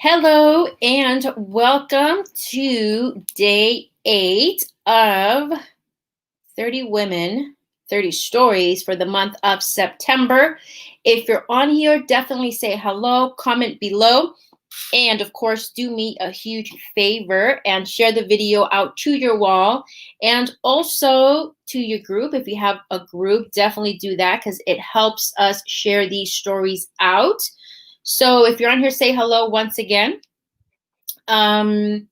Hello and welcome to day 8 of 30 Women, 30 Stories for the month of September. If you're on here, definitely say hello, comment below, and of course, do me a huge favor and share the video out to your wall and also to your group. If you have a group, definitely do that because it helps us share these stories out. So if you're on here, say hello once again. One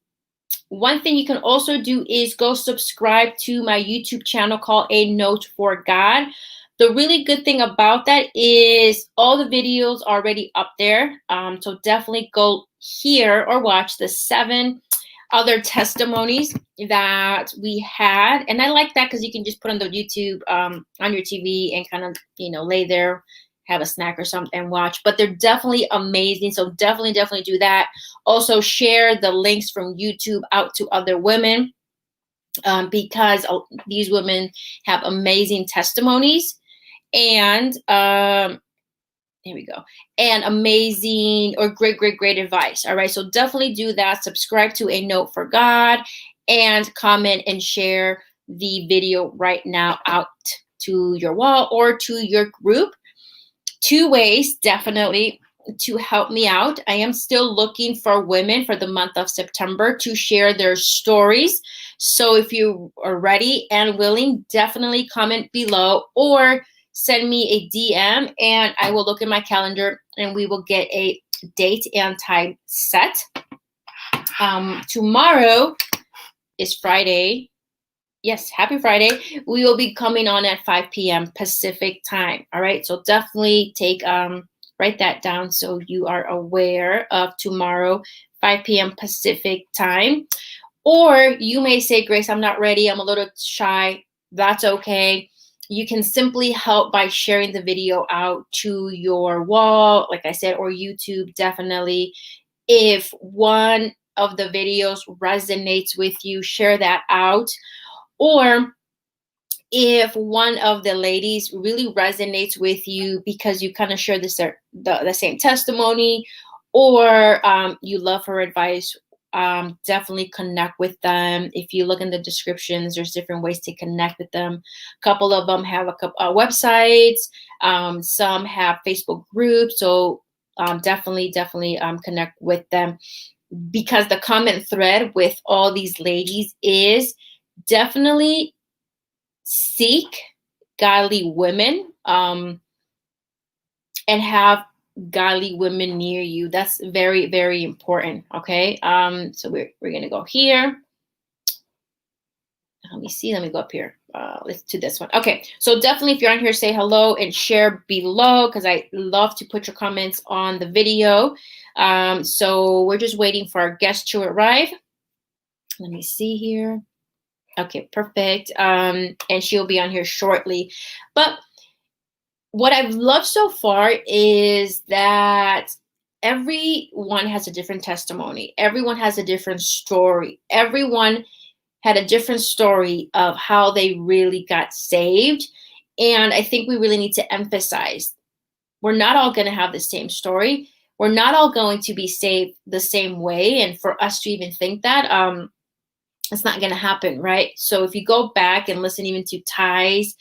thing you can also do is go subscribe to my YouTube channel called A Note for God. The really good thing about that is all the videos are already up there. So definitely go here or watch the 7 other testimonies that we had. And I like that because you can just put on the YouTube on your TV and kind of, lay there, have a snack or something and watch. But they're definitely amazing. So definitely do that. Also share the links from YouTube out to other women because these women have amazing testimonies and here we go, and amazing or great advice. All right, so definitely do that. Subscribe to A Note for God and comment and share the video right now out to your wall or to your group. 2 ways definitely to help me out. I am still looking for women for the month of September to share their stories. So if you are ready and willing, definitely comment below or send me a DM and I will look in my calendar and we will get a date and time set. Tomorrow is Friday. Yes, happy Friday. We will be coming on at 5 p.m. Pacific time. All right, so definitely write that down so you are aware of tomorrow, 5 p.m. Pacific time. Or you may say, Grace, I'm not ready. I'm a little shy. That's okay. You can simply help by sharing the video out to your wall, like I said, or YouTube, definitely. If one of the videos resonates with you, share that out. Or if one of the ladies really resonates with you because you kind of share the same testimony or you love her advice, definitely connect with them. If you look in the descriptions, there's different ways to connect with them. A couple of them have websites. Some have Facebook groups. So definitely connect with them because the common thread with all these ladies is definitely seek godly women and have godly women near you. That's very important. Okay. So we're gonna go here. Let me go up here. Let's do this one. Okay, so definitely if you're on here, say hello and share below because I love to put your comments on the video. So we're just waiting for our guest to arrive. Let me see here. Okay, perfect. And she'll be on here shortly. But what I've loved so far is that everyone has a different testimony. Everyone has a different story. Everyone had a different story of how they really got saved. And I think we really need to emphasize we're not all going to have the same story. We're not all going to be saved the same way. And for us to even think that, it's not going to happen, right? So if you go back and listen even to Ty's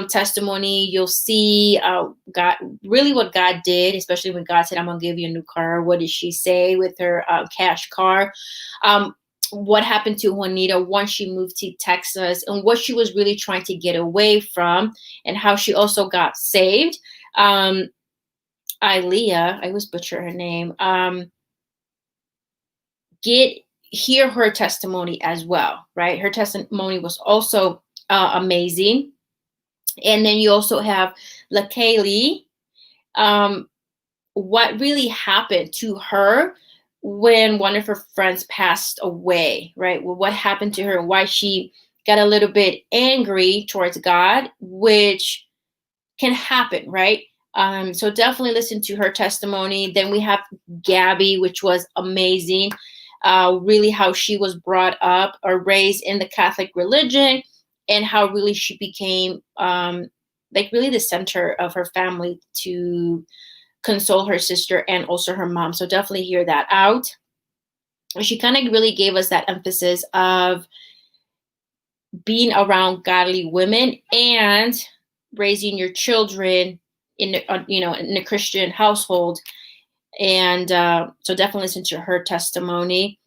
testimony, you'll see God, really what God did, especially when God said, I'm going to give you a new car. What did she say with her cash car? What happened to Juanita once she moved to Texas and what she was really trying to get away from and how she also got saved. Ilea, I always butcher her name, hear her testimony as well, right? Her testimony was also amazing. And then you also have LaKaylee, what really happened to her when one of her friends passed away, right? Well, what happened to her and why she got a little bit angry towards God, which can happen, right? So definitely listen to her testimony. Then we have Gabby, which was amazing. Really how she was brought up or raised in the Catholic religion and how really she became like really the center of her family to console her sister and also her mom. So definitely hear that out. She kind of really gave us that emphasis of being around godly women and raising your children in in a Christian household. And so definitely listen to her testimony.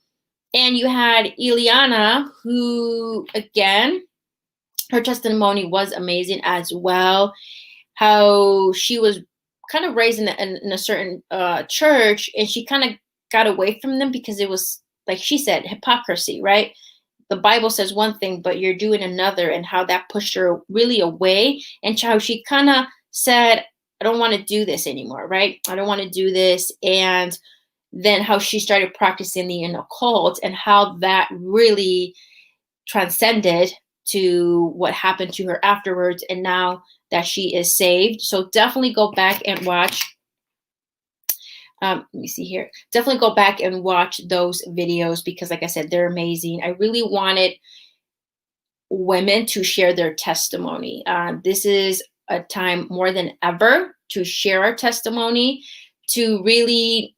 And you had Ileana, who again, her testimony was amazing as well. How she was kind of raised in a certain church, and she kind of got away from them because it was, like she said, hypocrisy, right? The Bible says one thing, but you're doing another, and how that pushed her really away, and how she kind of said, I don't want to do this anymore, right? I don't want to do this. And then how she started practicing the occult, and how that really transcended to what happened to her afterwards, and now that she is saved. So definitely go back and watch. Let me see here. Definitely go back and watch those videos because, like I said, they're amazing. I really wanted women to share their testimony. This is a time more than ever to share our testimony, to really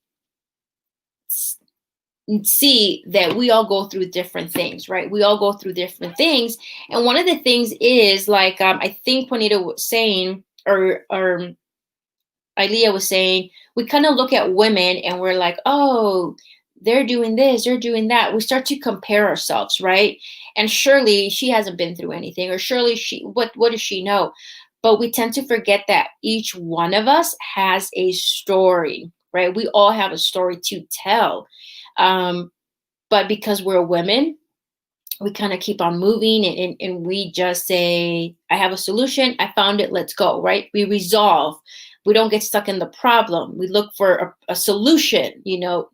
see that we all go through different things, right? We all go through different things. And one of the things is, like, I think Juanita was saying, or Ilea was saying, we kind of look at women and we're like, oh, they're doing this, they're doing that. We start to compare ourselves, right? And surely she hasn't been through anything, or surely what does she know? But we tend to forget that each one of us has a story, right? We all have a story to tell. But because we're women, we kind of keep on moving, and we just say, I have a solution, I found it, let's go, right? We resolve. We don't get stuck in the problem. We look for a solution,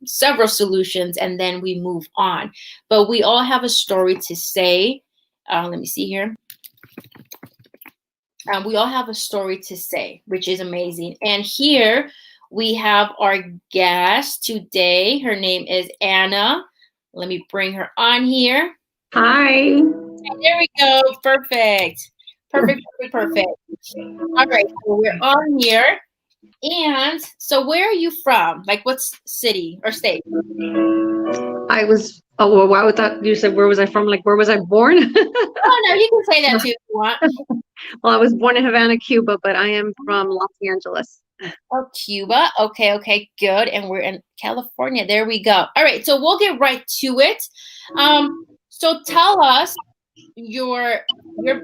several solutions, and then we move on. But we all have a story to say. Let me see here. We all have a story to say, which is amazing. And here we have our guest today. Her name is Anna. Let me bring her on here. Hi. There we go. Perfect. Perfect. All right. So we're on here. And so where are you from? Like, what city or state? Well, why would that, you said, where was I from? Like, where was I born? Oh, no, you can say that too if you want. Well, I was born in Havana, Cuba, but I am from Los Angeles. Oh, Cuba. Okay, good. And we're in California. There we go. All right, so we'll get right to it. So tell us your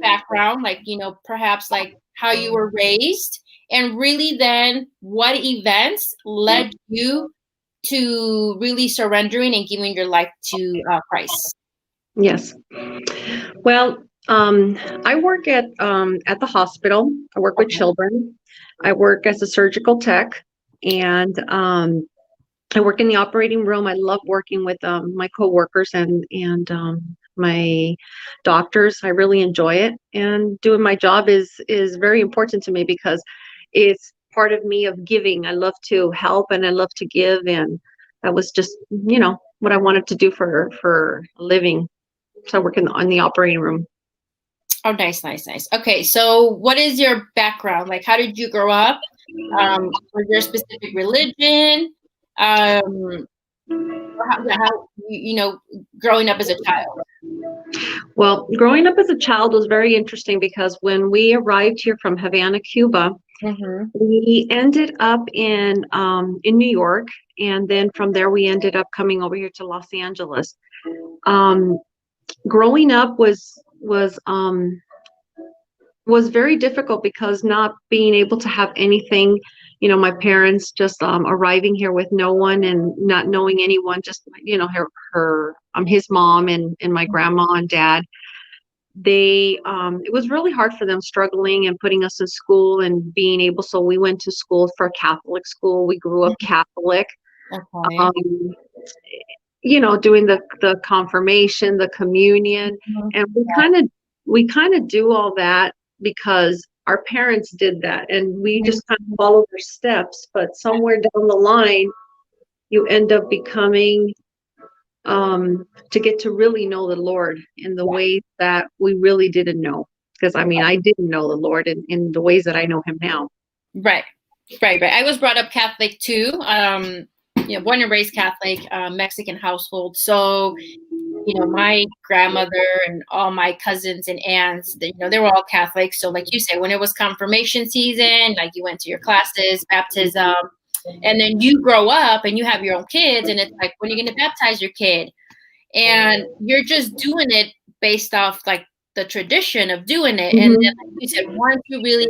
background, like, perhaps like how you were raised, and really then what events led you to really surrendering and giving your life to Christ. Yes. Well, I work at the hospital. I work with children. I work as a surgical tech, and I work in the operating room. I love working with my coworkers and my doctors. I really enjoy it, and doing my job is very important to me because it's part of me of giving. I love to help and I love to give, and that was just what I wanted to do for a living. So I work on the operating room. Oh, nice. Okay, so what is your background? Like, how did you grow up? Was there a specific religion? How growing up as a child? Well, growing up as a child was very interesting because when we arrived here from Havana, Cuba, we ended up in New York, and then from there we ended up coming over here to Los Angeles. Growing up was very difficult because not being able to have anything, my parents just arriving here with no one and not knowing anyone, just his mom and my grandma and dad. They it was really hard for them, struggling and putting us in school and being able. So we went to school for Catholic school. We grew up Catholic. Okay. Doing the confirmation, the communion, and we kind of do all that because our parents did that, and we just kind of follow their steps. But somewhere down the line, you end up becoming to get to really know the Lord in the ways that we really didn't know. Because I didn't know the Lord in the ways that I know Him now. Right. Right, right. I was brought up Catholic too. Born and raised Catholic, Mexican household. So, my grandmother and all my cousins and aunts, they were all Catholic. So, like you said, when it was confirmation season, like you went to your classes, baptism, and then you grow up and you have your own kids, and it's like, when are you going to baptize your kid? And you're just doing it based off like the tradition of doing it. And then, like you said, once you really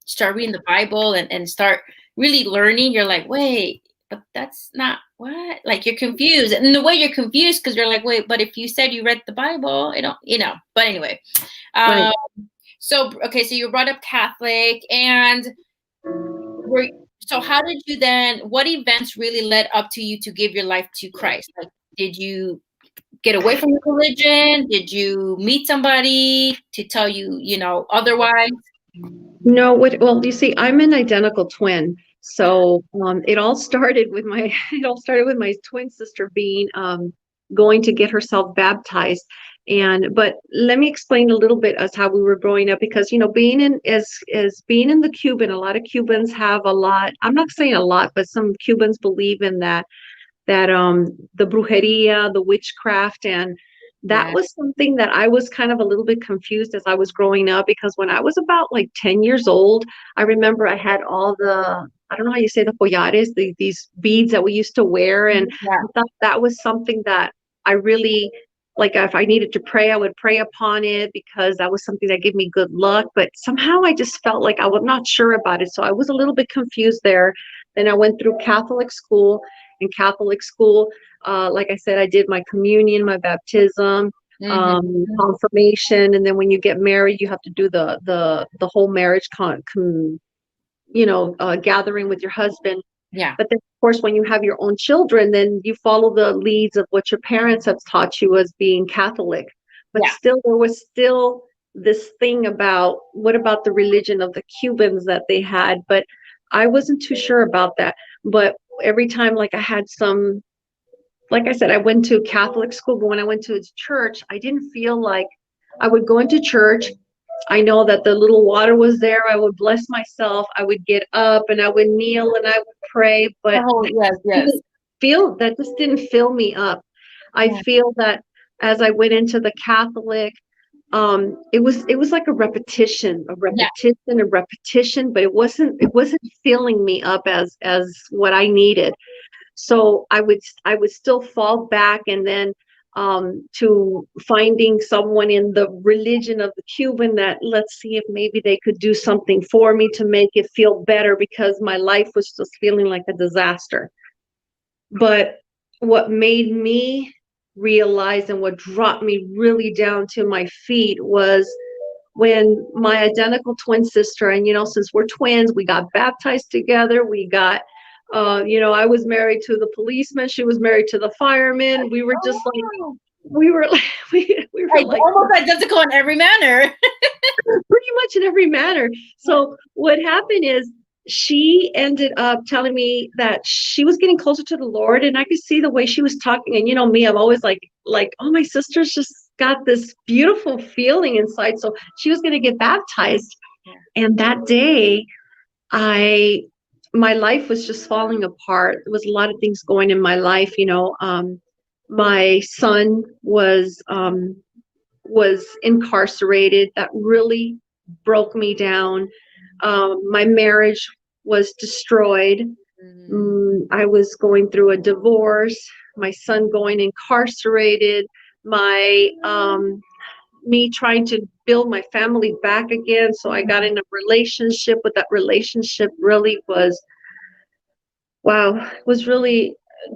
start reading the Bible and start really learning, you're like, wait, but that's not what, like, you're confused. And the way you're confused, because you're like, wait, but if you said you read the Bible, I don't, but anyway. Right. So, okay, so you brought up Catholic, and so how did you then, what events really led up to you to give your life to Christ? Like, did you get away from your religion? Did you meet somebody to tell you, otherwise? No, well, you see, I'm an identical twin. So it all started with my twin sister being going to get herself baptized. But let me explain a little bit as how we were growing up, because being in as being in the Cuban, a lot of Cubans have a lot. I'm not saying a lot, but some Cubans believe in that the brujeria, the witchcraft, and that was something that I was kind of a little bit confused as I was growing up, because when I was about like 10 years old, I remember I had all I don't know how you say, the collares, these beads that we used to wear, and I thought that was something that I really, like, if I needed to pray, I would pray upon it, because that was something that gave me good luck. But somehow I just felt like I was not sure about it, so I was a little bit confused there. Then I went through Catholic school. In Catholic school, like I said, I did my communion, my baptism, confirmation, and then when you get married, you have to do the whole marriage gathering with your husband. Yeah. But then, of course, when you have your own children, then you follow the leads of what your parents have taught you as being Catholic. But still, there was still this thing about, what about the religion of the Cubans that they had? But I wasn't too sure about that. But every time, like, I had some, like I said, I went to Catholic school, but when I went to church, I didn't feel like I would go into church. I know that the little water was there. I would bless myself. I would get up and I would kneel and I would pray, but that just didn't fill me up. I feel that as I went into the Catholic, it was like a repetition, but it wasn't filling me up as what I needed. So I would still fall back, and then to finding someone in the religion of the Cuban, that, let's see if maybe they could do something for me to make it feel better, because my life was just feeling like a disaster. But what made me realize, and what dropped me really down to my feet, was when my identical twin sister, and since we're twins, we got baptized together. We got I was married to the policeman, she was married to the fireman. We were just like, we were like almost identical in every manner. Pretty much in every manner. So what happened is, she ended up telling me that she was getting closer to the Lord, and I could see the way she was talking. And me, I'm always like, oh, my sister's just got this beautiful feeling inside. So she was going to get baptized. And that day, my life was just falling apart. There was a lot of things going in my life. My son was incarcerated. That really broke me down. My marriage was destroyed. I was going through a divorce. My son going incarcerated. Me trying to build my family back again. So I got in a relationship, but that relationship really was really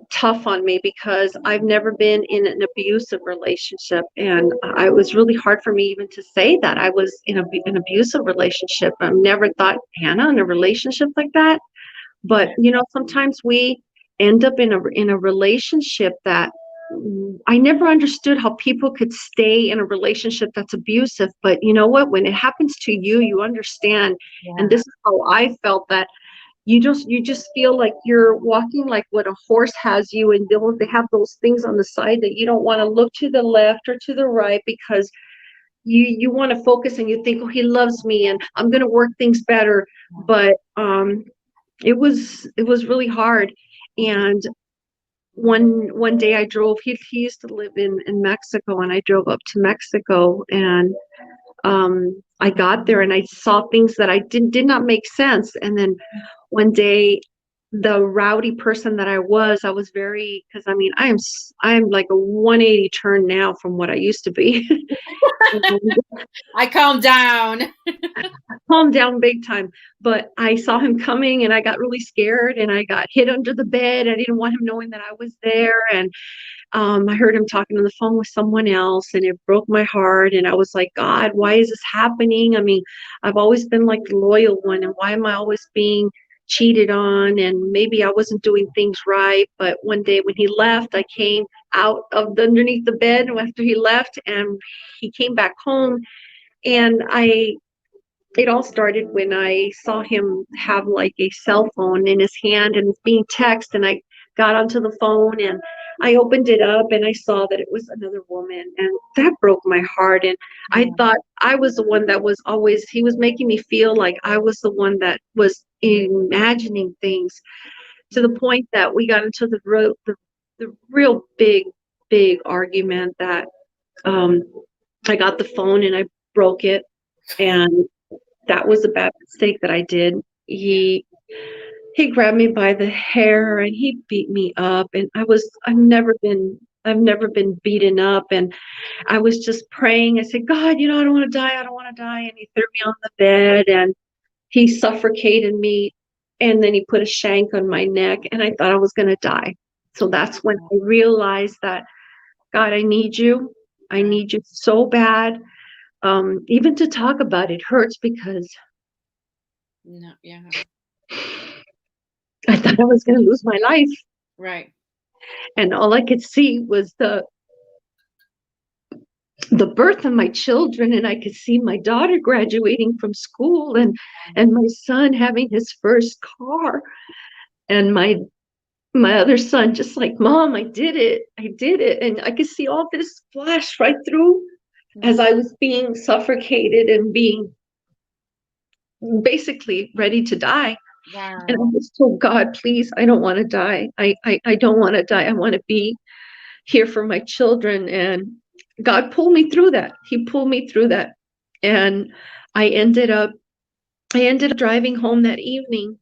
tough on me, because I've never been in an abusive relationship, and it was really hard for me even to say that I was in an abusive relationship. I've never thought, Hannah, in a relationship like that. But sometimes we end up in a relationship that I never understood how people could stay in a relationship that's abusive. But you know what? When it happens to you, you understand. And this is how I felt, that you just feel like you're walking like what a horse has you, and they have those things on the side that you don't want to look to the left or to the right, because you want to focus and you think, oh, he loves me and I'm going to work things better. But it was really hard. And one day I drove, he used to live in Mexico, and I drove up to Mexico, and I got there and I saw things that I did not make sense. And then one day, the rowdy person that I was very, because I mean, I am like a 180 turn now from what I used to be. I calmed down. Calmed down big time. But I saw him coming and I got really scared and I got hid under the bed. I didn't want him knowing that I was there. And I heard him talking on the phone with someone else, and it broke my heart. And I was like, God, why is this happening? I mean, I've always been like the loyal one, and why am I always being cheated on? And maybe I wasn't doing things right. But one day when he left, I came out of underneath the bed after he left, and he came back home. And it all started when I saw him have like a cell phone in his hand and being texted, and I got onto the phone and I opened it up and I saw that it was another woman, and that broke my heart. And I thought I was the one that was always, he was making me feel like I was the one that was imagining things, to the point that we got into the real big argument that I got the phone and I broke it. And that was a bad mistake that I did. He grabbed me by the hair and he beat me up, and I've never been beaten up. And I was just praying. I said, God, I don't want to die. I don't want to die. And he threw me on the bed and he suffocated me. And then he put a shank on my neck, and I thought I was going to die. So that's when I realized that, God, I need you. I need you so bad. Even to talk about it hurts, because No, yeah. I thought I was going to lose my life. Right. And all I could see was the birth of my children, and I could see my daughter graduating from school, and my son having his first car, and my other son just like, Mom, I did it. And I could see all this flash right through as I was being suffocated and being basically ready to die. Wow. And I just told God, please, I don't want to die. I don't want to die. I want to be here for my children. And God pulled me through that. He pulled me through that. And I ended up driving home that evening,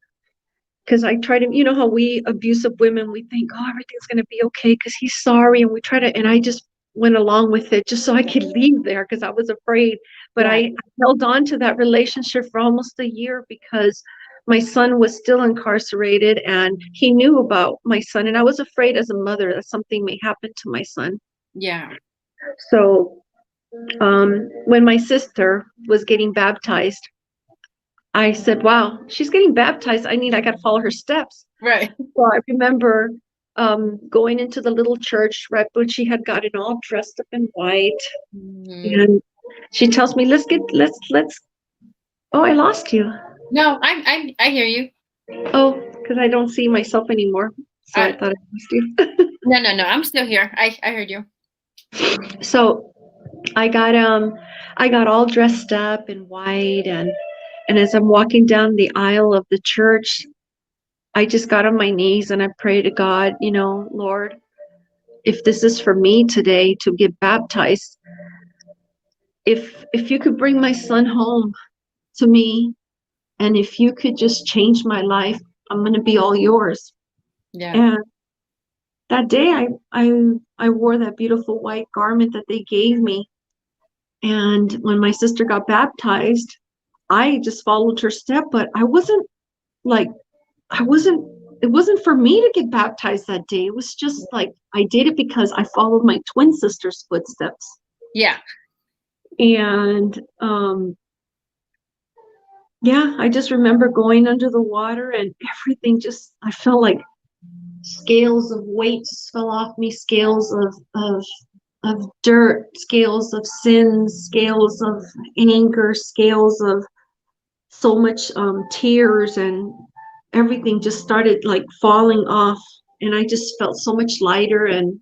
because I tried to, how we abusive women, we think, oh, everything's going to be okay because he's sorry. And we try to, and I just went along with it just so I could leave there because I was afraid. But I held on to that relationship for almost a year, because my son was still incarcerated and he knew about my son. And I was afraid as a mother that something may happen to my son. Yeah. So when my sister was getting baptized, I said, wow, she's getting baptized. I got to follow her steps. Right. So I remember going into the little church right when she had gotten all dressed up in white. Mm-hmm. And she tells me, let's, oh, I lost you. No, I hear you. Oh, because I don't see myself anymore. So I thought I lost you. No. I'm still here. I heard you. So I got all dressed up in white, and as I'm walking down the aisle of the church, I just got on my knees and I prayed to God, Lord, if this is for me today to get baptized, if you could bring my son home to me, and if you could just change my life, I'm going to be all yours. Yeah. And that day I wore that beautiful white garment that they gave me. And when my sister got baptized, I just followed her step, but it wasn't for me to get baptized that day. It was just like, I did it because I followed my twin sister's footsteps. Yeah. And I just remember going under the water, and everything I felt like scales of weight just fell off me, scales of dirt, scales of sins, scales of anger, scales of so much tears, and everything just started like falling off. And I just felt so much lighter. And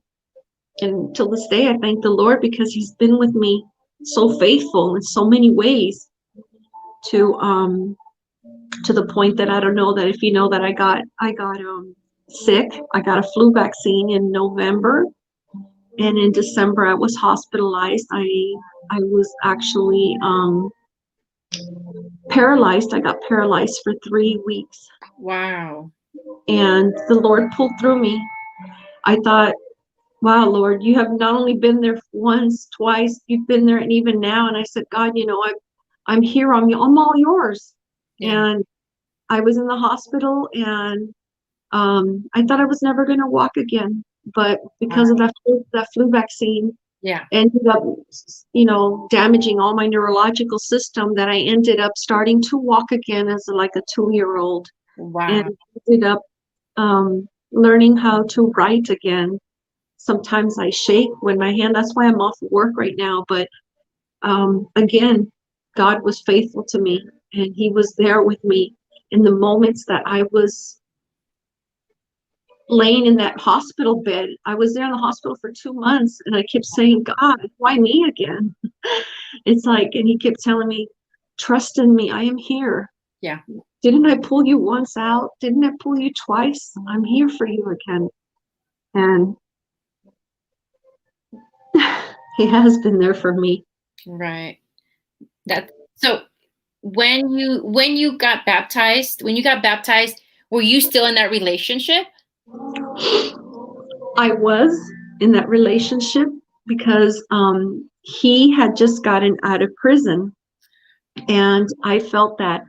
till this day, I thank the Lord because he's been with me so faithful in so many ways to the point that I don't know that if you know that I got sick. I got a flu vaccine in November, and in December I was hospitalized. I was actually paralyzed. I got paralyzed for 3 weeks. Wow. And the Lord pulled through me. I thought, wow, Lord, you have not only been there once, twice, you've been there, and even now. And I said, God, I'm here. I'm all yours. Yeah. And I was in the hospital, and I thought I was never going to walk again. But because of that flu vaccine, Yeah. ended up, damaging all my neurological system, that I ended up starting to walk again as like a 2-year-old, and Wow. ended up learning how to write again. Sometimes I shake when my hand, that's why I'm off of work right now. But again, God was faithful to me, and he was there with me in the moments that I was laying in that hospital bed. I was there in the hospital for 2 months, and I kept saying, God, why me again? It's like, and he kept telling me, trust in me, I am here. Yeah. Didn't I pull you once out? Didn't I pull you twice? I'm here for you again. And he has been there for me. Right. That so when you got baptized, were you still in that relationship? I was in that relationship because he had just gotten out of prison, and I felt that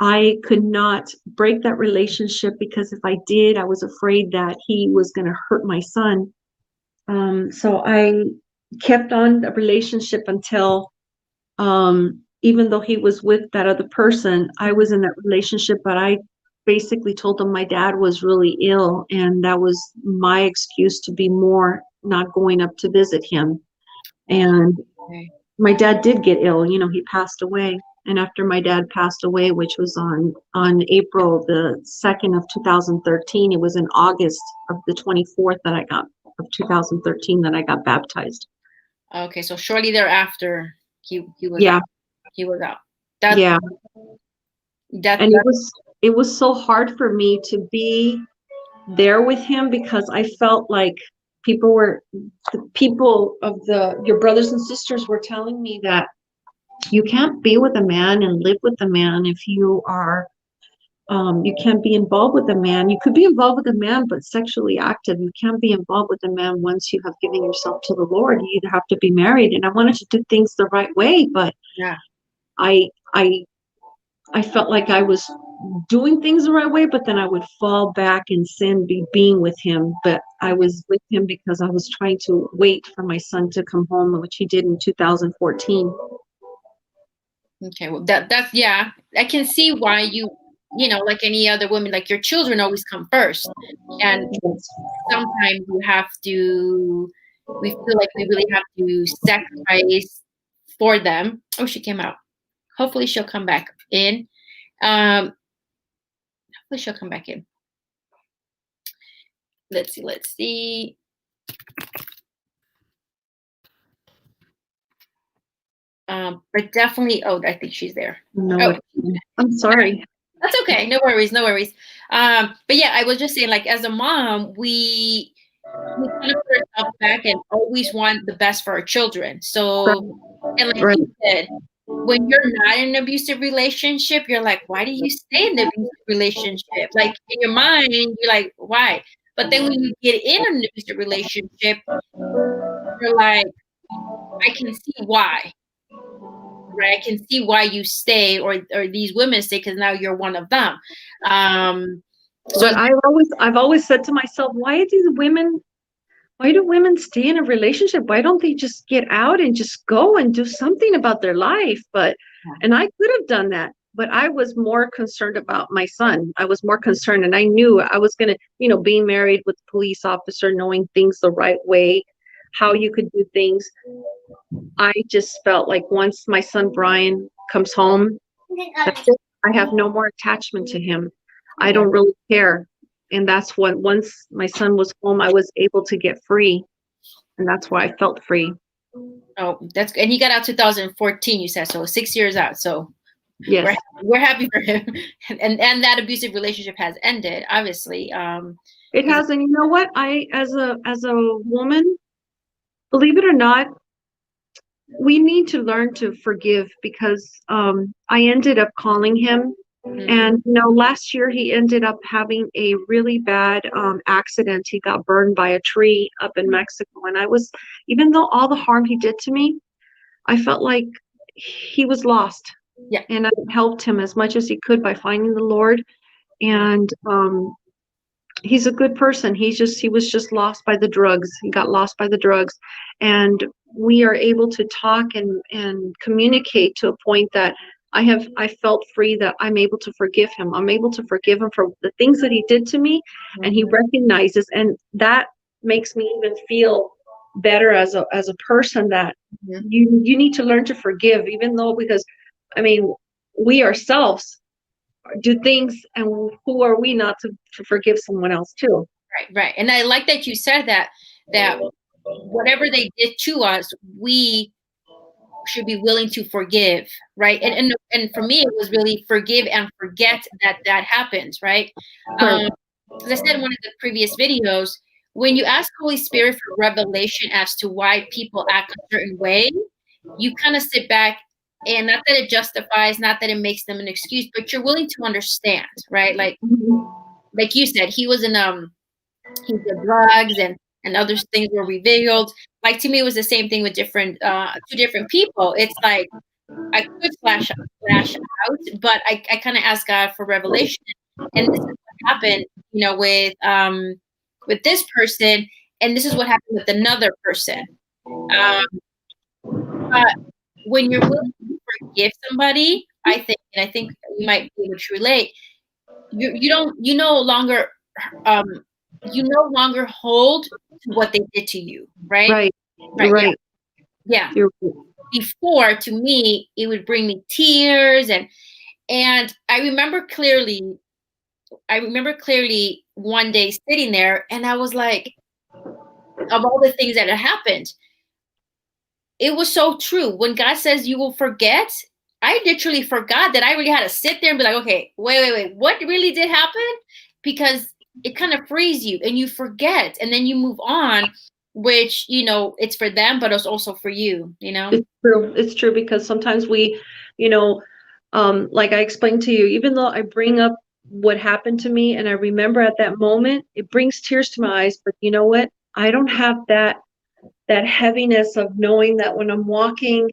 I could not break that relationship, because if I did, I was afraid that he was going to hurt my son. So I kept on the relationship until, even though he was with that other person, I was in that relationship, but I basically told him my dad was really ill, and that was my excuse to be more not going up to visit him. And Okay. my dad did get ill, he passed away. And after my dad passed away, which was on April the 2nd of 2013, it was in August of the 24th of 2013 that I got baptized. Okay, so shortly thereafter, he was Yeah, out. He was out. That yeah. that And it was so hard for me to be there with him, because I felt like the people of your brothers and sisters were telling me that you can't be with a man and live with a man if you can't be involved with a man. You could be involved with a man, but sexually active. You can't be involved with a man once you have given yourself to the Lord. You either have to be married. And I wanted to do things the right way, but yeah. I I I felt like I was doing things the right way, but then I would fall back in sin, being with him. But I was with him because I was trying to wait for my son to come home, which he did in 2014. Okay, well that's yeah. I can see why like any other woman, like your children always come first. And sometimes we feel like we really have to sacrifice for them. Oh, she came out. Hopefully she'll come back in. Hopefully she'll come back in. Let's see. But definitely, I think she's there. No, I'm sorry. That's okay. No worries. But yeah, I was just saying, like, as a mom, we kind of put ourselves back and always want the best for our children. So, and like you said, when you're not in an abusive relationship, you're like, why do you stay in the abusive relationship? Like in your mind, you're like, why? But then when you get in an abusive relationship, you're like, I can see why. Right, I can see why you stay, or these women stay, because now you're one of them. But I've always said to myself, why do women stay in a relationship? Why don't they just get out and just go and do something about their life? And I could have done that, but I was more concerned about my son. I was more concerned, and I knew I was going to, being married with a police officer, knowing things the right way, how you could do things. I just felt like once my son Brian comes home, that's it. I have no more attachment to him. I don't really care. And that's what, once my son was home, I was able to get free. And that's why I felt free. Oh, that's and he got out 2014. You said so, 6 years out. So Yes. we're happy for him, and that abusive relationship has ended. Obviously, It has, and you know what? As a woman, believe it or not, we need to learn to forgive because I ended up calling him. And last year he ended up having a really bad accident. He got burned by a tree up in Mexico. And even though all the harm he did to me, I felt like he was lost. Yeah. And I helped him as much as he could by finding the Lord. And he's a good person. He was just lost by the drugs. He got lost by the drugs. And we are able to talk and communicate to a point that I felt free, that I'm able to forgive him. I'm able to forgive him for the things that he did to me, and he recognizes, and that makes me even feel better as a person, that you need to learn to forgive, even though, because I mean, we ourselves do things, and who are we not to forgive someone else too? Right. And I like that you said that whatever they did to us, we should be willing to forgive, right? And for me, it was really forgive and forget that happens, right? Right. As I said in one of the previous videos, when you ask Holy Spirit for revelation as to why people act a certain way, you kind of sit back, and not that it justifies, not that it makes them an excuse, but you're willing to understand, right? Like you said, he was in he did drugs and other things were revealed. Like to me, it was the same thing with two different people. It's like I could flash out, but I kind of asked God for revelation, and this is what happened, with this person, and this is what happened with another person. But when you're willing to forgive somebody, I think you might be able to relate. You no longer you no longer hold to what they did to you, right? Right. Right. Right. Yeah. You're Before, to me, it would bring me tears, and I remember clearly one day sitting there, and I was like, of all the things that had happened, it was so true. When God says you will forget, I literally forgot that I really had to sit there and be like, okay, wait, what really did happen? Because it kind of frees you and you forget, and then you move on, which, it's for them, but it's also for you, It's true. It's true, because sometimes we, you know, like I explained to you, even though I bring up what happened to me and I remember at that moment, it brings tears to my eyes. But you know what? I don't have that heaviness of knowing that when I'm walking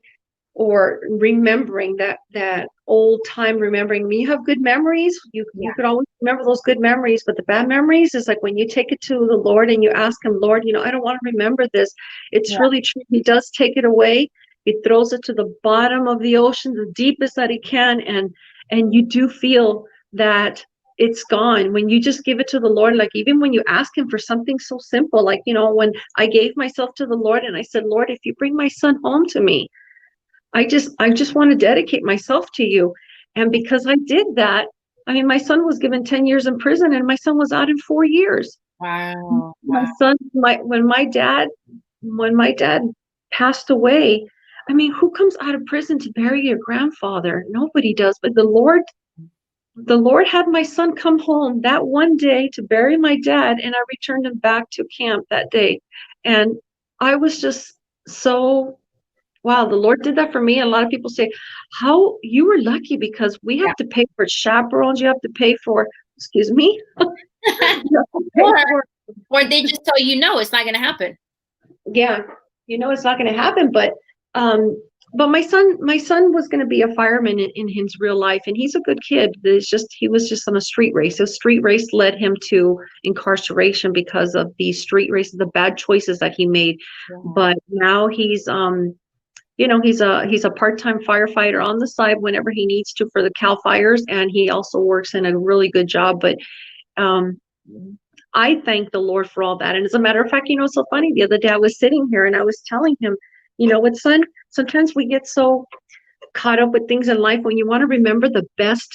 or remembering that old time, remembering, when you have good memories, you could always remember those good memories. But the bad memories is like when you take it to the Lord and you ask him, Lord, I don't want to remember this. It's really true. He does take it away. He throws it to the bottom of the ocean, the deepest that he can, and you do feel that it's gone when you just give it to the Lord. Like even when you ask him for something so simple, like when I gave myself to the Lord and I said, Lord, if you bring my son home to me, I just want to dedicate myself to you. And because I did that, I mean, my son was given 10 years in prison, and my son was out in 4 years. Wow. When my dad passed away, I mean, who comes out of prison to bury your grandfather? Nobody does. But the Lord had my son come home that one day to bury my dad, and I returned him back to camp that day. And I was just so, wow, the Lord did that for me. And a lot of people say, how you were lucky, because we have to pay for chaperones. You have to pay for, excuse me. Or they just tell you, no, it's not going to happen. Yeah. It's not going to happen. But my son was going to be a fireman in his real life. And he's a good kid. He was just on a street race. So street race led him to incarceration because of these street races, the bad choices that he made. Yeah. But now he's he's a part-time firefighter on the side whenever he needs to for the Cal Fires, and he also works in a really good job. But I thank the Lord for all that. And as a matter of fact, it's so funny. The other day I was sitting here and I was telling him, what, son, sometimes we get so caught up with things in life when you want to remember the best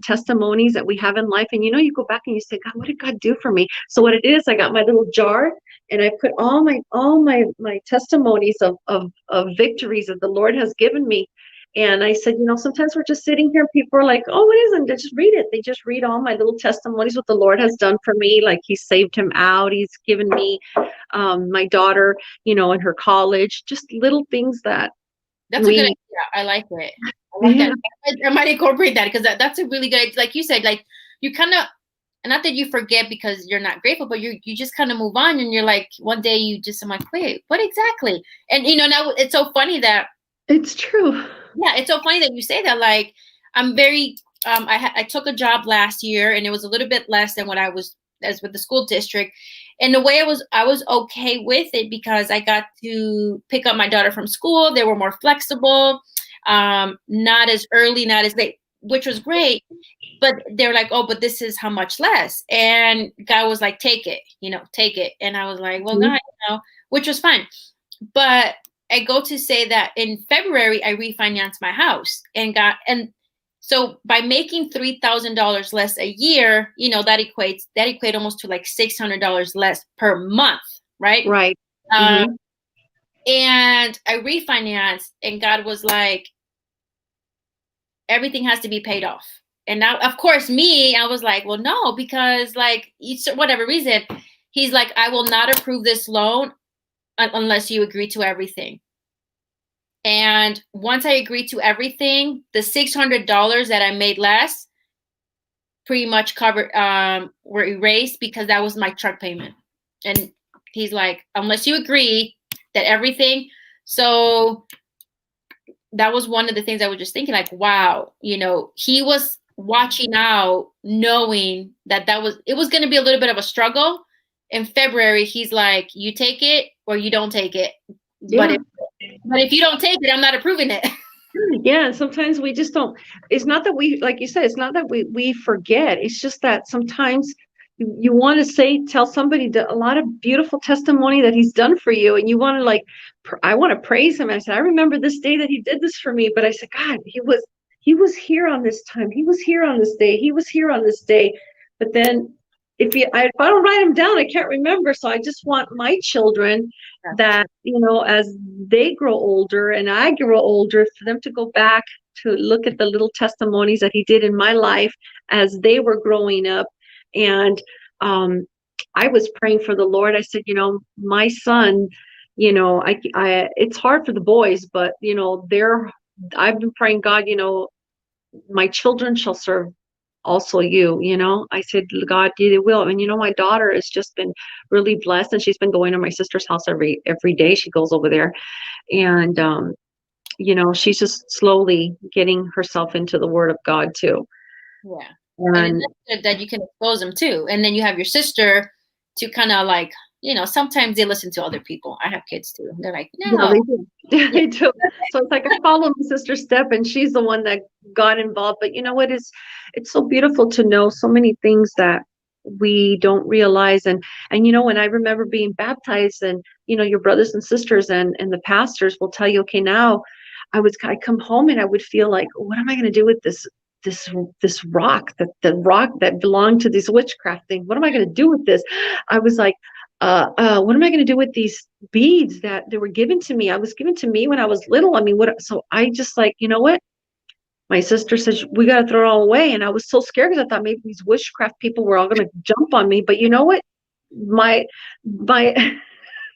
testimonies that we have in life. And you go back and you say, God, what did God do for me? So what it is, I got my little jar, and I put all my testimonies of victories that the Lord has given me. And I said, sometimes we're just sitting here, people are like, oh, it isn't. They just read it. They just read all my little testimonies, what the Lord has done for me. Like He saved him out. He's given me my daughter, in her college, just little things that That's a good we, idea. I like it. I like yeah, that. I might incorporate that because that's a really good idea. Like you said, like you kind of, not that you forget because you're not grateful, but you just kind of move on, and you're like, one day you just, I'm like, wait, what exactly? And now it's so funny that, it's true. yeah, it's so funny that you say that. Like, I'm very, I took a job last year, and it was a little bit less than what I was as with the school district. And the way I was okay with it because I got to pick up my daughter from school. They were more flexible, not as early, not as late, which was great. But they were like, oh, but this is how much less. And God was like, take it, take it. And I was like, well, God, which was fine. But I go to say that in February, I refinanced my house and so by making $3,000 less a year, that equate almost to like $600 less per month. Right. Right. And I refinanced, and God was like, everything has to be paid off. And now, of course, I was like, well, no, because like, whatever reason, He's like, I will not approve this loan unless you agree to everything. And once I agreed to everything, the $600 that I made less pretty much covered, were erased because that was my truck payment. And He's like, unless you agree that everything. So that was one of the things I was just thinking, like, wow, He was watching out, knowing that it was going to be a little bit of a struggle. In February, He's like, you take it or you don't take it. Yeah. But if you don't take it, I'm not approving it. Yeah, and sometimes we just don't. It's not that we, like you said, it's not that we forget. It's just that sometimes you want to tell somebody a lot of beautiful testimony that He's done for you, and you want to I want to praise Him. I said, I remember this day that He did this for me, but I said, God, He was here on this time. He was here on this day. He was here on this day. But then if I don't write them down, I can't remember. So I just want my children that, as they grow older and I grow older, for them to go back to look at the little testimonies that He did in my life as they were growing up. And I was praying for the Lord. I said, my son, it's hard for the boys, but I've been praying, God, my children shall serve also you. I said, God, you will. And my daughter has just been really blessed, and she's been going to my sister's house every day. She goes over there, and she's just slowly getting herself into the Word of God too. Yeah. And it's good that you can expose them too. And then you have your sister to kind of like, sometimes they listen to other people. I have kids too. They're like, no. Yeah, they do. So it's like I follow my sister's step, and she's the one that got involved. But it's so beautiful to know so many things that we don't realize. And when I remember being baptized, and your brothers and sisters and the pastors will tell you, okay, now I come home and I would feel like, what am I going to do with this rock, the rock that belonged to this witchcraft thing? What am I going to do with this? I was like, what am I going to do with these beads that they were given to me? I was given to me when I was little. I mean, so I just like, what? My sister said, we got to throw it all away. And I was so scared because I thought maybe these witchcraft people were all going to jump on me. But you know what? My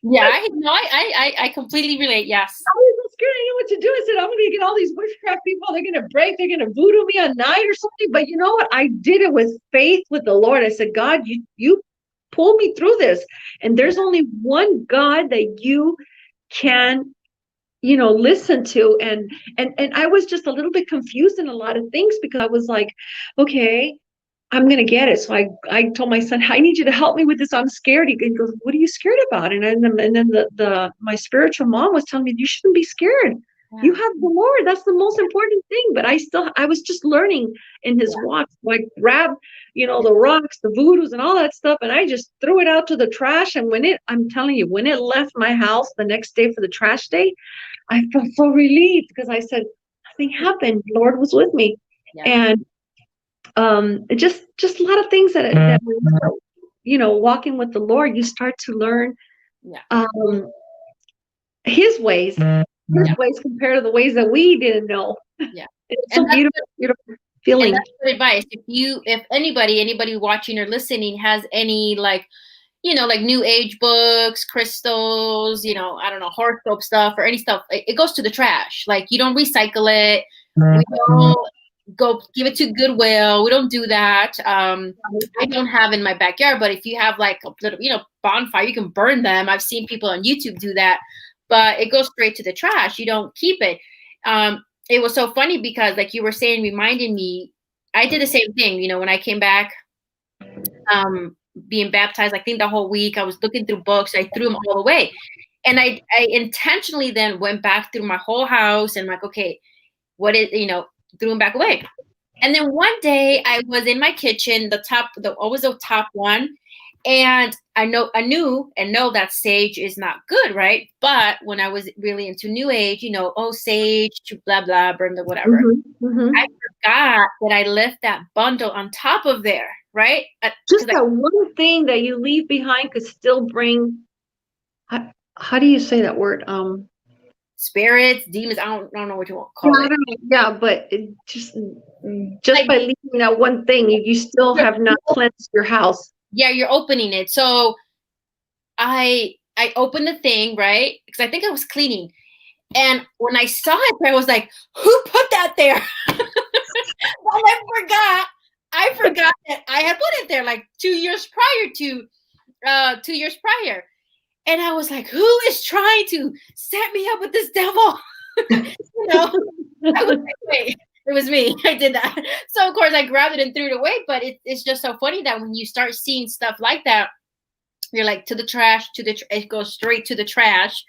Yeah, I completely relate. Yes. I was so scared. I didn't know what to do. I said, I'm going to get all these witchcraft people. They're going to break. They're going to voodoo me at night or something. But you know what? I did it with faith with the Lord. I said, God, you pull me through this. And there's only one God that you can, listen to. And I was just a little bit confused in a lot of things because I was like, okay, I'm going to get it. So I told my son, I need you to help me with this. I'm scared. He goes, what are you scared about? And then my spiritual mom was telling me, you shouldn't be scared. Yeah. You have the Lord. That's the most important thing. But I was just learning in His walk. So I grabbed, the rocks, the voodoos and all that stuff. And I just threw it out to the trash. And I'm telling you, when it left my house the next day for the trash day, I felt so relieved because I said, nothing happened. The Lord was with me. Yeah. And just a lot of things that walking with the Lord, you start to learn Yeah. His ways, Yeah. compared to the ways that we didn't know. Yeah. It's And so that's beautiful, beautiful and feeling. that's good advice. If anybody watching or listening has any like, like new age books, crystals, I don't know, horoscope stuff or any stuff, it goes to the trash. Like you don't recycle it. We don't go give it to Goodwill. We don't do that. I don't have in my backyard, but if you have like a little, bonfire, you can burn them. I've seen people on YouTube do that, but it goes straight to the trash. You don't keep it. It was so funny because like you were saying, reminding me, I did the same thing, when I came back, being baptized, I think the whole week I was looking through books, I threw them all away. And I intentionally then went back through my whole house and like, okay, what is, threw them back away. And then one day I was in my kitchen, always the top one. And I knew and know that sage is not good, right? But when I was really into new age, sage to blah, blah, burn the whatever. I forgot that I left that bundle on top of there, right? Just that one thing that you leave behind could still bring, how do you say that word? Spirits, demons, I don't know what you want to call it. Yeah, but just like, by leaving that one thing, you still have not cleansed your house. Yeah, you're opening it. So I opened the thing, right? Because I think I was cleaning. And when I saw it, I was like, who put that there? Well, I forgot that I had put it there like 2 years prior. And I was like, who is trying to set me up with this devil? I was like, wait, it was me. I did that. So of course I grabbed it and threw it away. But it's just so funny that when you start seeing stuff like that, you're like, to the trash, it goes straight to the trash.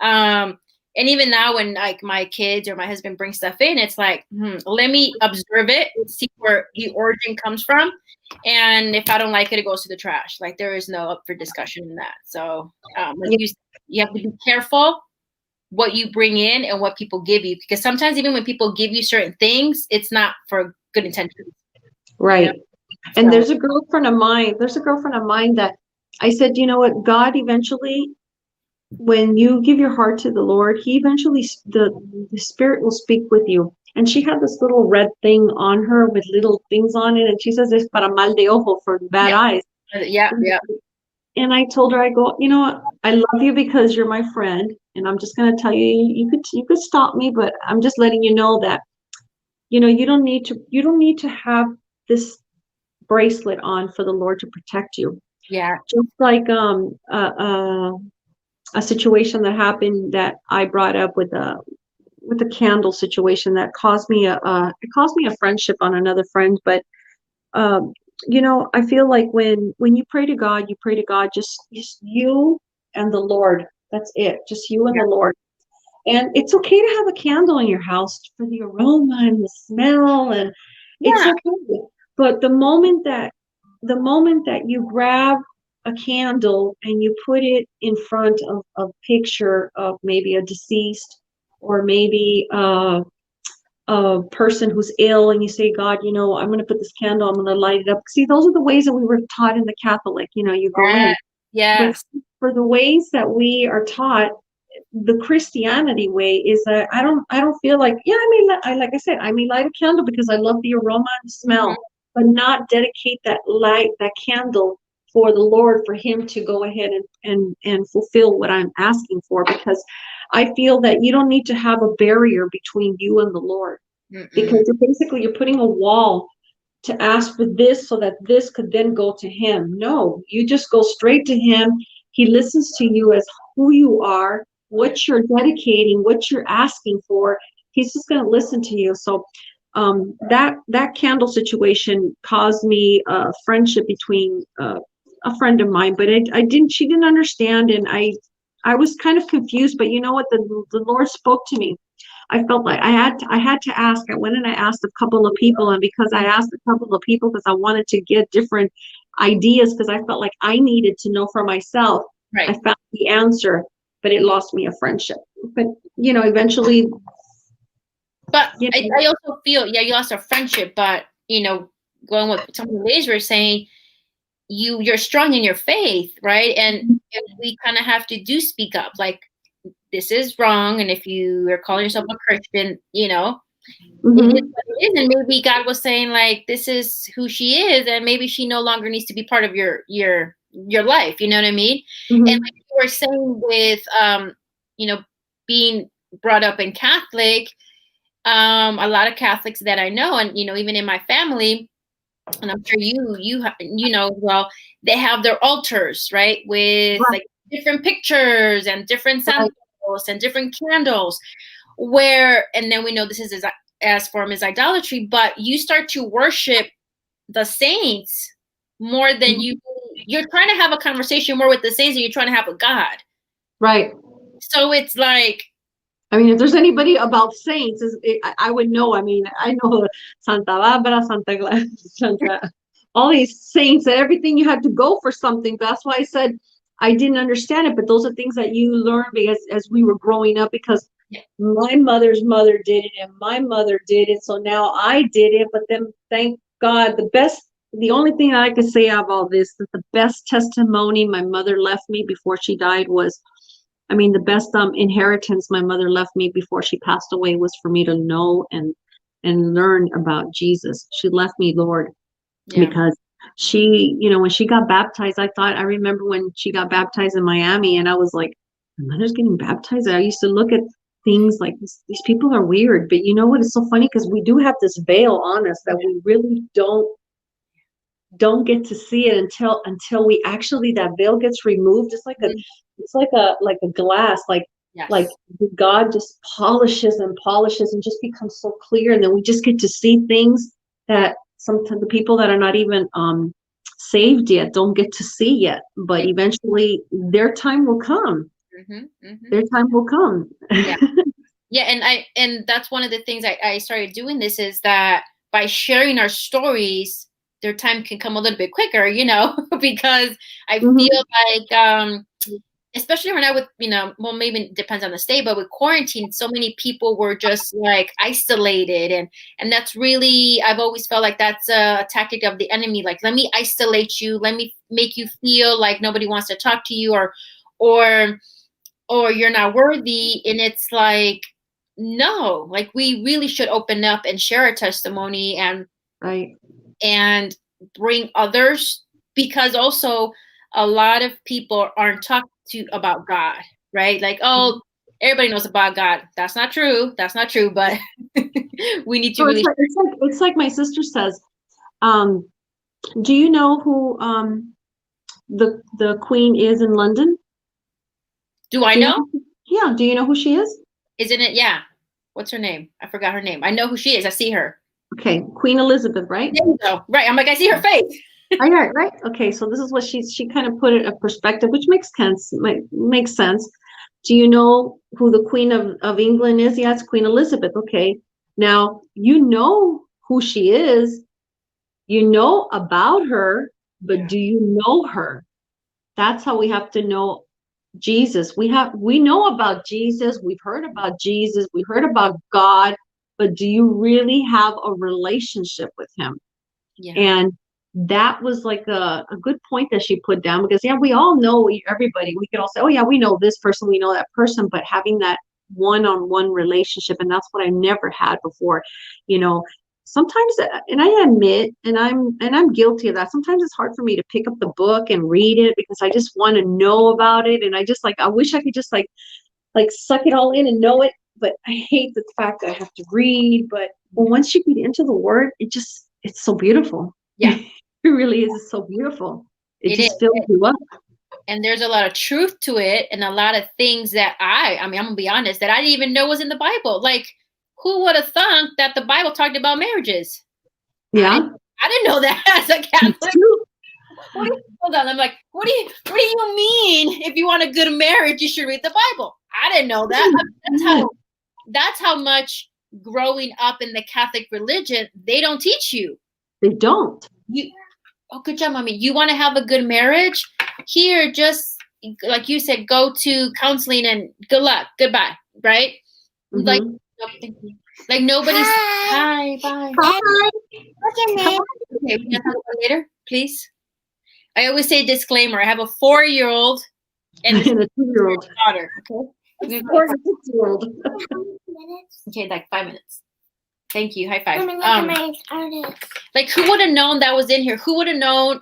And even now when like my kids or my husband bring stuff in, it's like, let me observe it, see where the origin comes from. And if I don't like it, it goes to the trash. Like there is no up for discussion in that. So you have to be careful what you bring in and what people give you, because sometimes even when people give you certain things, it's not for good intentions. Right. And there's a girlfriend of mine that I said, you know what, God eventually, when you give your heart to the Lord, he eventually, the Spirit will speak with you. And she had this little red thing on her with little things on it. And she says, it's para mal de ojo, for bad eyes. Yeah. And I told her, I go, you know what, I love you because you're my friend. And I'm just going to tell you, you could stop me, but I'm just letting you know that, you don't need to have this bracelet on for the Lord to protect you. Yeah. Just like a situation that happened that I brought up with the candle situation that caused me a friendship on another friend. But I feel like when you pray to God, just you and the Lord. That's it. Just you and the Lord. And it's okay to have a candle in your house for the aroma and the smell, and it's okay. But the moment that you grab a candle and you put it in front of a picture of maybe a deceased, or maybe a person who's ill, and you say, God, I'm going to put this candle, I'm going to light it up. See, those are the ways that we were taught in the Catholic, you go in. Yes. But for the ways that we are taught, the Christianity way is that I don't feel like, like I said, I may light a candle because I love the aroma and the smell, but not dedicate that candle for the Lord, for him to go ahead and fulfill what I'm asking for, because I feel that you don't need to have a barrier between you and the Lord. Because you're putting a wall to ask for this so that this could then go to him. No, you just go straight to him. He listens to you as who you are, what you're dedicating, what you're asking for. He's just going to listen to you. So that candle situation caused me a friendship between a friend of mine, but she didn't understand, and I was kind of confused. But you know what, the Lord spoke to me. I felt like I had to ask. I went and I asked a couple of people, and because I asked a couple of people, because I wanted to get different ideas, because I felt like I needed to know for myself. Right. I found the answer, but it lost me a friendship. But eventually. But I also feel, you lost a friendship. But going with some of the ladies were saying, you're strong in your faith, right? And we kind of have to do speak up, like, this is wrong. And if you are calling yourself a Christian, you know, it is what it is. And maybe God was saying, like, this is who she is, and maybe she no longer needs to be part of your life. You know what I mean? And like you were saying with you know, being brought up in Catholic, a lot of Catholics that I know, and you know, even in my family, and I'm sure you know, well, they have their altars, right, with Right. like different pictures and different Right. santos and different candles, where, and then we know this is as form as idolatry, but you start to worship the saints more than you're trying to have a conversation more with the saints than you're trying to have with God. Right. So it's like, I mean, if there's anybody about saints, I would know. I mean, I know Santa Barbara, Santa Glass, Santa, all these saints, and everything you had to go for something. That's why I said I didn't understand it. But those are things that you learn because as we were growing up, because my mother's mother did it and my mother did it. So now I did it. But then thank God, the only thing I could say about this, that the best testimony my mother left me before she died was, I mean, the best inheritance my mother left me before she passed away was for me to know and learn about Jesus. She left me, Lord, because she, you know, when she got baptized, I remember when she got baptized in Miami, and I was like, my mother's getting baptized. I used to look at things like these people are weird, but you know what? It's so funny because we do have this veil on us that we really don't get to see it until we actually, that veil gets removed. It's like a glass, like God just polishes and polishes and just becomes so clear, and then we just get to see things that sometimes the people that are not even saved yet don't get to see yet, but eventually their time will come. Their time will come. And that's one of the things I started doing this, is that by sharing our stories, their time can come a little bit quicker, you know, because I feel like, especially when I would, you know, well, maybe it depends on the state, but with quarantine, so many people were just like isolated. And that's really, I've always felt like that's a tactic of the enemy. Like, let me isolate you. Let me make you feel like nobody wants to talk to you, or you're not worthy. And it's like, no, like, we really should open up and share our testimony and bring others, because also a lot of people aren't talked to about God, right? Like, oh, everybody knows about God. That's not true. But we need to So really. it's like my sister says. Do you know who the Queen is in London? Do I know? Yeah. Do you know who she is? Isn't it? Yeah. What's her name? I forgot her name. I know who she is. I see her. Okay, Queen Elizabeth, right? There you go. Right. I'm like, I see her face. Right. Okay, so this is what she kind of put it a perspective, which makes sense. Makes sense. Do you know who the Queen of England is? Yeah, it's Queen Elizabeth. Okay, now you know who she is. You know about her, but do you know her? That's how we have to know Jesus. We know about Jesus. We've heard about Jesus. We heard about God, but do you really have a relationship with him? And that was like a good point that she put down, because we all know everybody. We could all say, oh yeah, we know this person, we know that person, but having that one-on-one relationship, and that's what I never had before. You know, sometimes, and I admit, and I'm guilty of that. Sometimes it's hard for me to pick up the book and read it because I just want to know about it, and I wish I could just like suck it all in and know it. But I hate the fact that I have to read. But once you get into the word, it's so beautiful. Yeah. It really is. It's so beautiful. It just fills you up. And there's a lot of truth to it, and a lot of things that I mean, I'm gonna be honest, that I didn't even know was in the Bible. Like, who would have thought that the Bible talked about marriages? Yeah. I didn't know that as a Catholic. Hold on. I'm like, what do you mean? If you want a good marriage, you should read the Bible. I didn't know that. That's how much growing up in the Catholic religion, they don't teach you. They don't. Good job, Mommy. You want to have a good marriage? Here, just like you said, go to counseling and good luck, goodbye, right? Like nobody's. Hi, bye. Hi. What's your name? Okay, we can talk about it later, please. I always say disclaimer. I have a 4-year-old and a 2-year-old. daughter. Okay. 4 and 6-year-old. Okay, like 5 minutes. Thank you. High five. Like, who would have known that was in here? Who would have known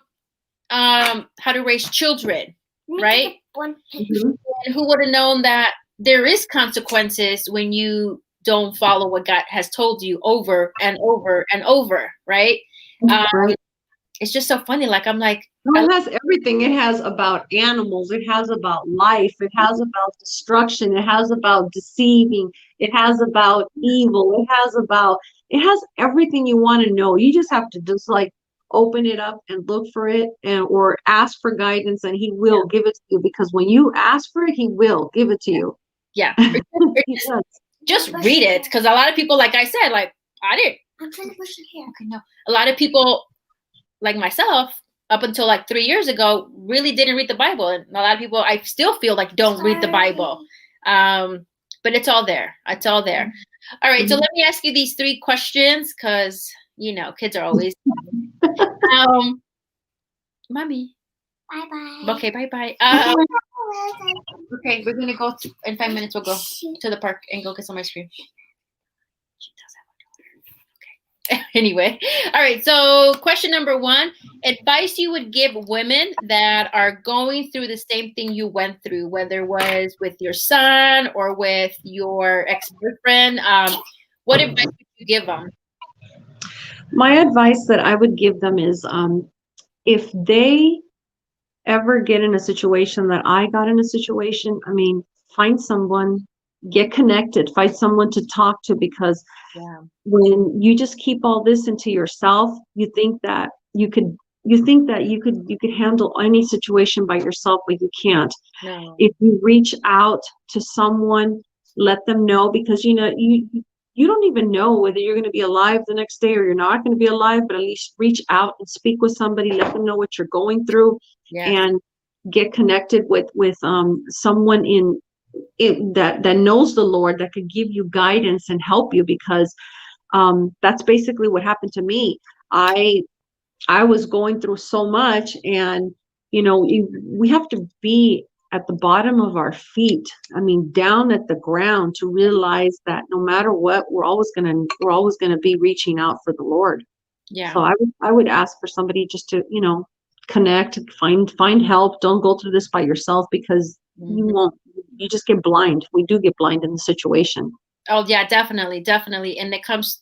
how to raise children, right? Mm-hmm. And who would have known that there is consequences when you don't follow what God has told you over and over and over, right? Right. It's just so funny. Like, I'm like, It has everything. It has about animals. It has about life. It has about destruction. It has about deceiving. It has about evil. It has everything you want to know. You just have to just like open it up and look for it or ask for guidance, and he will give it to you, because when you ask for it, he will give it to you. Yeah. Just read it. Because a lot of people, like I said, like, I didn't. I'm trying to push it here. Okay, no. A lot of people, like myself, up until like 3 years ago, really didn't read the Bible. And a lot of people, I still feel like, don't read the Bible. But it's all there. It's all there. All right. So let me ask you these 3 questions, because, you know, kids are always. Mommy. Bye-bye. Okay, bye-bye. Okay, we're going to go in 5 minutes. We'll go to the park and go get some ice cream. She does have a daughter. Okay. Anyway. All right. So question number 1, advice you would give women that are going through the same thing you went through, whether it was with your son or with your ex-boyfriend. What advice would you give them? My advice that I would give them is, if they ever get in a situation that I got in a situation, I mean, find someone, get connected, find someone to talk to, because when you just keep all this into yourself, you think that you could handle any situation by yourself, but you can't. No. If you reach out to someone, let them know, because you don't even know whether you're going to be alive the next day or you're not going to be alive, but at least reach out and speak with somebody, let them know what you're going through, and get connected with someone in that knows the Lord, that could give you guidance and help you, because that's basically what happened to me. I was going through so much, and we have to be at the bottom of our feet, I mean, down at the ground, to realize that no matter what, we're always gonna be reaching out for the Lord. Yeah. So I would ask for somebody just to, connect, find help. Don't go through this by yourself, because you just get blind. We do get blind in the situation. Oh yeah, definitely. And it comes,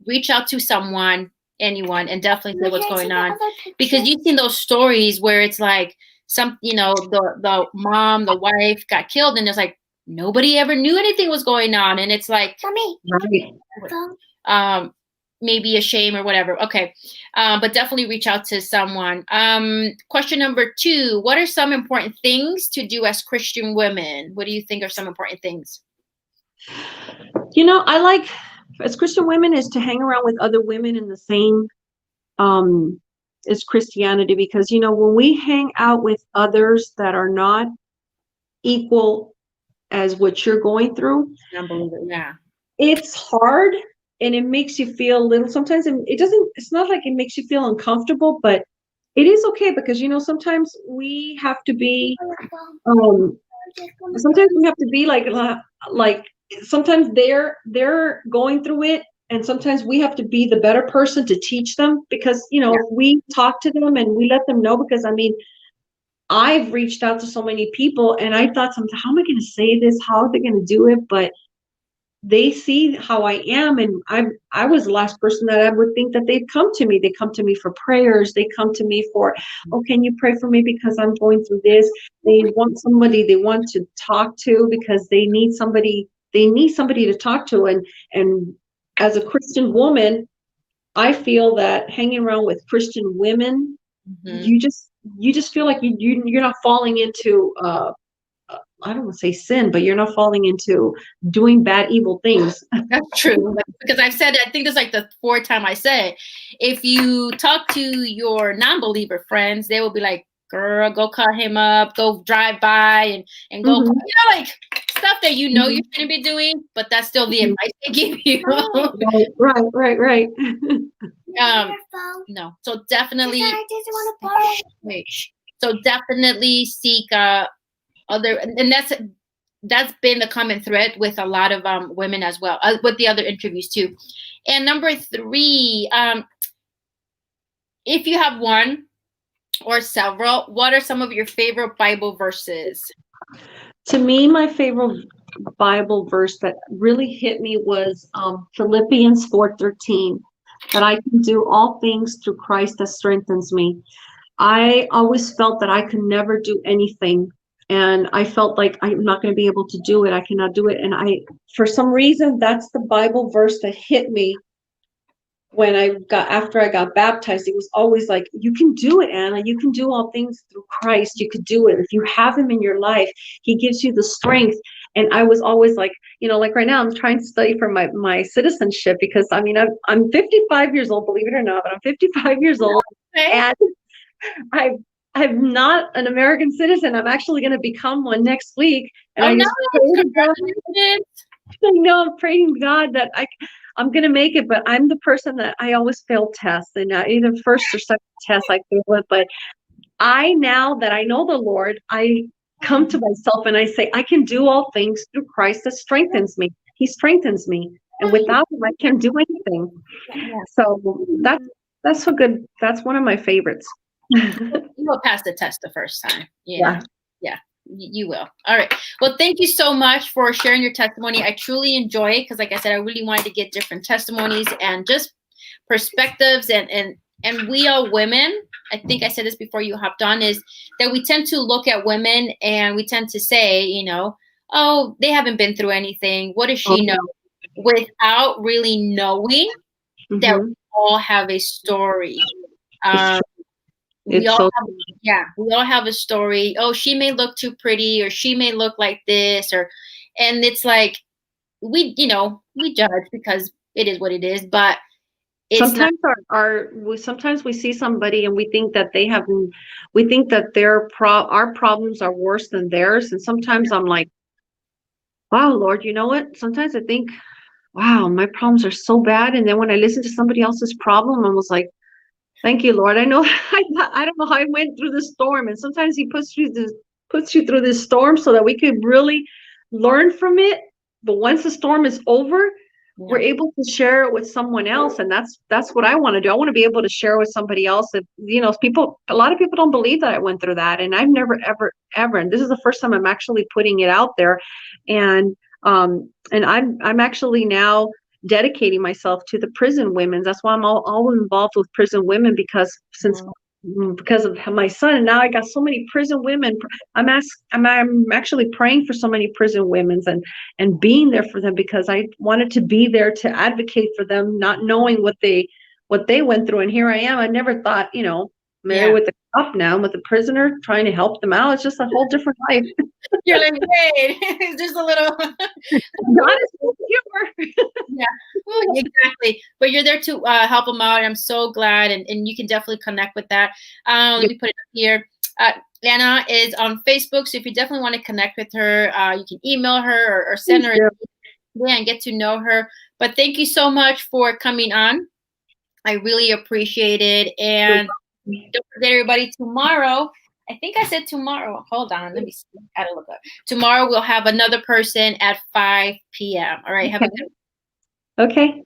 reach out to someone, anyone, and definitely say what's going on, because you've seen those stories where it's like the mom, the wife got killed, and it's like nobody ever knew anything was going on, and it's like, maybe a shame or whatever. Okay. But definitely reach out to someone. Question number 2, what are some important things to do as Christian women? What do you think are some important things? I like, as Christian women, is to hang around with other women in the same as Christianity, because when we hang out with others that are not equal as what you're going through, it's hard, and it makes you feel a little, sometimes it's not like it makes you feel uncomfortable, but it is okay, because sometimes we have to be like sometimes they're going through it, and sometimes we have to be the better person to teach them, because if we talk to them and we let them know, because I mean, I've reached out to so many people, and I thought sometimes, how am I going to say this? How are they going to do it? But they see how I am, and I was the last person that I would think that they'd come to me. They come to me for prayers. They come to me for, can you pray for me because I'm going through this? They want somebody they want to talk to, because they need somebody to talk to. And as a Christian woman, I feel that hanging around with Christian women, you just feel like you're not falling into I don't want to say sin, but you're not falling into doing bad, evil things. That's true. Because I think this is like the 4th time I said, if you talk to your non-believer friends, they will be like, girl, go cut him up, go drive by and go, like, stuff that you know you shouldn't be doing, but that's still the advice they give you. Right. No, so definitely. I just want to borrow. Wait. So definitely seek other, and that's been the common thread with a lot of women as well, with the other interviews too. And number 3, if you have one or several, what are some of your favorite Bible verses? To me, my favorite Bible verse that really hit me was Philippians 4:13, that I can do all things through Christ that strengthens me. I always felt that I could never do anything, and I felt like I'm not going to be able to do it. I cannot do it. And for some reason, that's the Bible verse that hit me when after I got baptized. It was always like, you can do it, Anna. You can do all things through Christ. You could do it. If you have him in your life, he gives you the strength. And I was always like, like right now, I'm trying to study for my citizenship, because I mean, I'm 55 years old, believe it or not, but I'm 55 years old. Okay. And I'm not an American citizen. I'm actually going to become one next week. And I just pray to God. I know, I'm praying to God that I'm going to make it, but I'm the person that I always fail tests, and either first or second test I fail it. But now that I know the Lord, I come to myself and I say, I can do all things through Christ that strengthens me. He strengthens me. And without him, I can't do anything. So that's so good. That's one of my favorites. You will pass the test the first time. Yeah. You will. All right. Well, thank you so much for sharing your testimony. I truly enjoy it, because like I said, I really wanted to get different testimonies and just perspectives, and we are women. I think I said this before you hopped on, is that we tend to look at women and we tend to say, oh, they haven't been through anything. What does she know? Without really knowing that we all have a story. We all have a story. Oh, she may look too pretty, or she may look like this, and it's like we judge because it is what it is. But sometimes sometimes we see somebody and we think that our problems are worse than theirs. And sometimes I'm like, wow, Lord, you know what? Sometimes I think, wow, my problems are so bad. And then when I listen to somebody else's problem, I was like, thank you, Lord. I know I don't know how I went through the storm. And sometimes he puts you through this storm so that we could really learn from it. But once the storm is over, we're able to share it with someone else. And that's what I want to do. I want to be able to share with somebody else. If a lot of people don't believe that I went through that. And I've never, ever, and this is the first time I'm actually putting it out there. And I'm actually now dedicating myself to the prison women. That's why I'm always involved with prison women, because because of my son, and now I got so many prison women. I'm actually praying for so many prison women and being there for them, because I wanted to be there to advocate for them, not knowing what they went through. And here I am. I never thought, married with a cop, now with a prisoner, trying to help them out. It's just a whole different life. You're like, wait, it's just a little humor. Exactly. But you're there to help them out. I'm so glad, and you can definitely connect with that. Let me put it up here. Anna is on Facebook, so if you definitely want to connect with her, you can email her or send her and get to know her. But thank you so much for coming on. I really appreciate it. And don't forget, everybody, tomorrow, I think I said tomorrow. Hold on. Let me see. I gotta look up. Tomorrow we'll have another person at 5 p.m. All right. Have a good Okay.